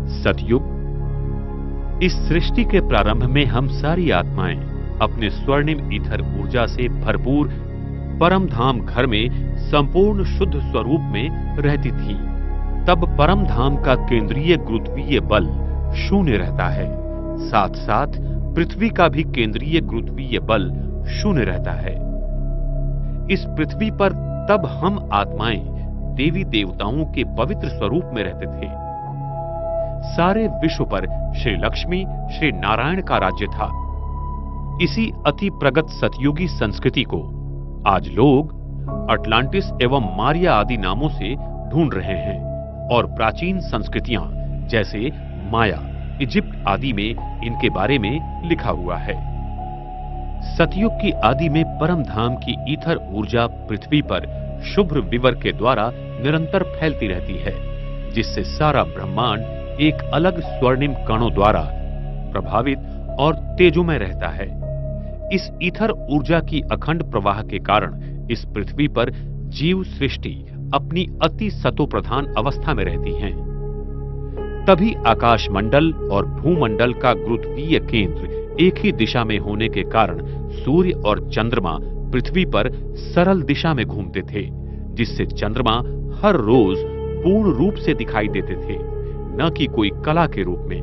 सतयुग। इस सृष्टि के प्रारंभ में हम सारी आत्माएं अपने स्वर्णिम ईथर ऊर्जा से भरपूर परम धाम घर में संपूर्ण शुद्ध स्वरूप में रहती थी। तब परम धाम का केंद्रीय गुरुत्वीय बल शून्य रहता है, साथ साथ पृथ्वी का भी केंद्रीय गुरुत्वीय बल शून्य रहता है। इस पृथ्वी पर तब हम आत्माएं देवी देवताओं के पवित्र स्वरूप में रहते थे। सारे विश्व पर श्री लक्ष्मी श्री नारायण का राज्य था। इसी अति प्रगत सतयुगी संस्कृति को आज लोग अटलांटिस एवं मारिया आदि नामों से ढूंढ रहे हैं और प्राचीन संस्कृतियां जैसे माया, इजिप्ट आदि में इनके बारे में लिखा हुआ है। सतयुग की आदि में परम धाम की ईथर ऊर्जा पृथ्वी पर शुभ्र विवर के द्वारा निरंतर फैलती रहती है, जिससे सारा ब्रह्मांड एक अलग स्वर्णिम कणों द्वारा प्रभावित और तेजोमय रहता है। इस ईथर ऊर्जा की अखंड प्रवाह के कारण इस पृथ्वी पर जीव सृष्टि अपनी अति सतोप्रधान अवस्था में रहती हैं। तभी आकाश मंडल और भूमंडल का गुरुत्वीय केंद्र एक ही दिशा में होने के कारण सूर्य और चंद्रमा पृथ्वी पर सरल दिशा में घूमते थे, जिससे चंद्रमा हर रोज पूर्ण रूप से दिखाई देते थे, न कि कोई कला के रूप में।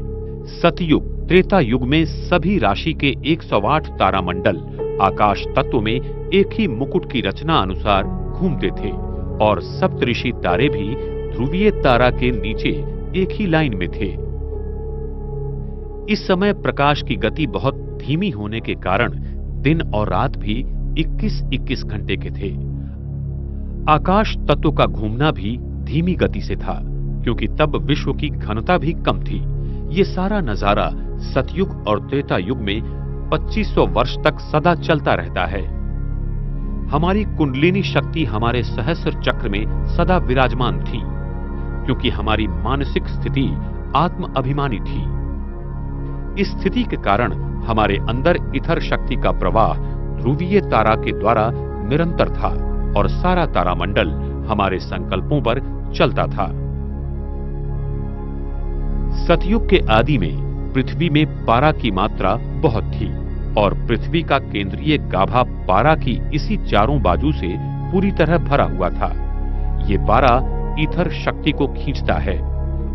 सतयुग त्रेता युग में सभी राशि के 108 तारामंडल आकाश तत्व में एक ही मुकुट की रचना अनुसार घूमते थे और सप्तऋषि तारे भी ध्रुवीय तारा के नीचे एक ही लाइन में थे। इस समय प्रकाश की गति बहुत धीमी होने के कारण दिन और रात भी 21-21 घंटे के थे। आकाश तत्व का घूमना भी धीमी गति से था, क्योंकि तब विश्व की घनता भी कम थी। ये सारा नजारा सतयुग और त्रेता युग में 2500 वर्ष तक सदा चलता रहता है। हमारी कुंडलिनी शक्ति हमारे सहस्र चक्र में सदा विराजमान थी, क्योंकि हमारी मानसिक स्थिति आत्म अभिमानी थी। इस स्थिति के कारण हमारे अंदर इथर शक्ति का प्रवाह ध्रुवीय तारा के द्वारा निरंतर था और सारा तारामंडल हमारे संकल्पों पर चलता था। सतयुग के आदि में पृथ्वी में पारा की मात्रा बहुत थी और पृथ्वी का केंद्रीय गाभा पारा की इसी चारों बाजू से पूरी तरह भरा हुआ था। ये पारा ईथर शक्ति को खींचता है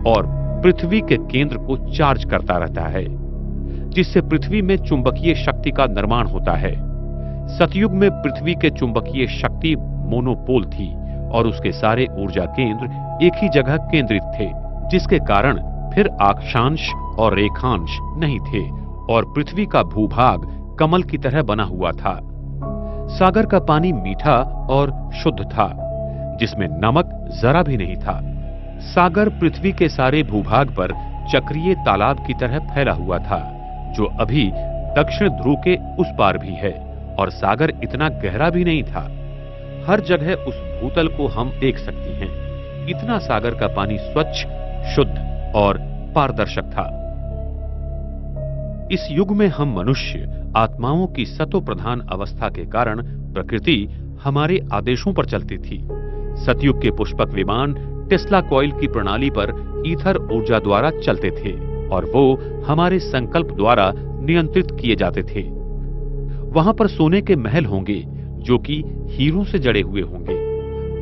और पृथ्वी के केंद्र को चार्ज करता रहता है, जिससे पृथ्वी में चुंबकीय शक्ति का निर्माण होता है। सतयुग में पृथ्वी के चुंबकीय शक्ति मोनोपोल थी और उसके सारे ऊर्जा केंद्र एक ही जगह केंद्रित थे, जिसके कारण फिर अक्षांश और रेखांश नहीं थे और पृथ्वी का भूभाग कमल की तरह बना हुआ था। सागर का पानी मीठा और शुद्ध था, जिसमें नमक जरा भी नहीं था। सागर पृथ्वी के सारे भूभाग पर चक्रीय तालाब की तरह फैला हुआ था, जो अभी दक्षिण ध्रुव के उस पार भी है, और सागर इतना गहरा भी नहीं था। हर जगह उस भूतल को हम देख सकते हैं। इतना सागर का पानी स्वच्छ, शुद्ध और पारदर्शक था। इस युग में हम मनुष्य आत्माओं की सतो प्रधान अवस्था के कारण प्रकृति हमारे आदेशों पर चलती थी। सतयुग के पुष्पक विमान टेस्ला कॉइल की प्रणाली पर ईथर ऊर्जा द्वारा चलते थे और वो हमारे संकल्प द्वारा नियंत्रित किए जाते थे। वहां पर सोने के महल होंगे जो कि हीरों से जड़े हुए होंगे।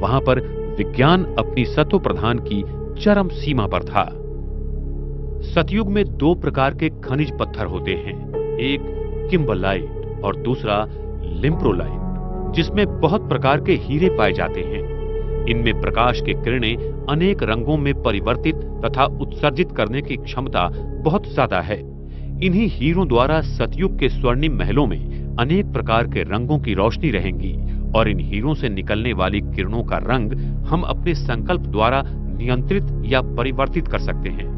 वहां पर विज्ञान अपनी सतो प्रधान की चरम सीमा पर था। सतयुग में दो प्रकार के खनिज पत्थर होते हैं, एक किम्बरलाइट और दूसरा लिम्प्रोलाइट, जिसमें बहुत प्रकार के हीरे पाए जाते हैं। इनमें प्रकाश की किरणें अनेक रंगों में परिवर्तित तथा उत्सर्जित करने की क्षमता बहुत ज्यादा है। इन्हीं हीरों द्वारा सतयुग के स्वर्णिम महलों में अनेक प्रकार के रंगों की रोशनी रहेंगी और इन हीरों से निकलने वाली किरणों का रंग हम अपने संकल्प द्वारा नियंत्रित या परिवर्तित कर सकते हैं।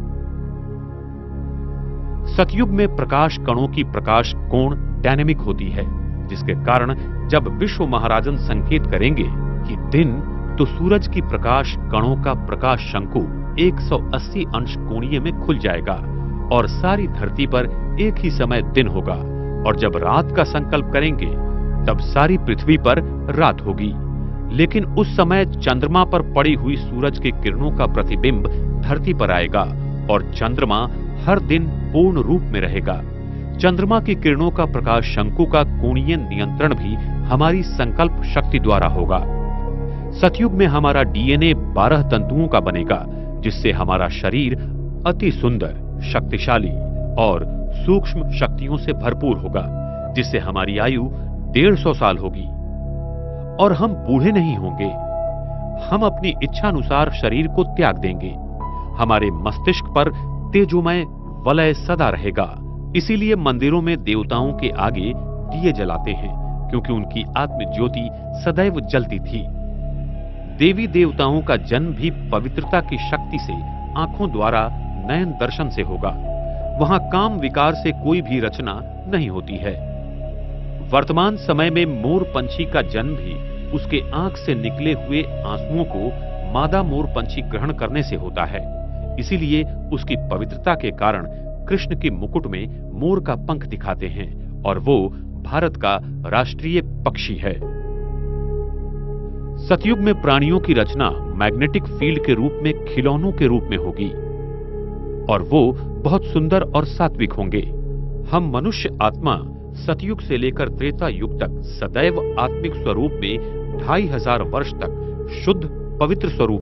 सतयुग में प्रकाश कणों की प्रकाश कोण डायनेमिक होती है, जिसके कारण जब विश्व महाराजन संकेत करेंगे कि दिन, तो सूरज की प्रकाश कणों का प्रकाश शंकु 180 अंश कोणीय में खुल जाएगा और सारी धरती पर एक ही समय दिन होगा। और जब रात का संकल्प करेंगे तब सारी पृथ्वी पर रात होगी। लेकिन उस समय चंद्रमा पर पड़ी हुई सूरज की किरणों का प्रतिबिंब धरती पर आएगा और चंद्रमा हर दिन पूर्ण रूप में रहेगा। चंद्रमा की किरणों का प्रकाश शंकु का कोणीय नियंत्रण भी हमारी संकल्प शक्ति द्वारा होगा। सतयुग में हमारा डीएनए 12 तंतुओं का बनेगा, जिससे हमारा शरीर अति सुंदर, शक्तिशाली और सूक्ष्म शक्तियों से भरपूर होगा, जिससे हमारी आयु 150 साल होगी और हम बूढ़े नहीं होंगे। हम अपनी इच्छानुसार शरीर को त्याग देंगे। हमारे मस्तिष्क पर तेजोमय वलय सदा रहेगा। इसीलिए मंदिरों में देवताओं के आगे दिए जलाते हैं, क्योंकि उनकी आत्म ज्योति सदैव जलती थी। देवी देवताओं का जन्म भी पवित्रता की शक्ति से आंखों द्वारा नयन दर्शन से होगा। वहां काम विकार से कोई भी रचना नहीं होती है। वर्तमान समय में मोर पंछी का जन्म भी उसके आंख से निकले हुए आंसुओं को मादा मोर पंछी ग्रहण करने से होता है। इसीलिए उसकी पवित्रता के कारण कृष्ण के मुकुट में मोर का पंख दिखाते हैं और वो भारत का राष्ट्रीय पक्षी है। सतयुग में प्राणियों की रचना मैग्नेटिक फील्ड के रूप में खिलौनों के रूप में होगी और वो बहुत सुंदर और सात्विक होंगे। हम मनुष्य आत्मा सतयुग से लेकर त्रेता युग तक सदैव आत्मिक स्वरूप में 2500 वर्ष तक शुद्ध पवित्र स्वरूप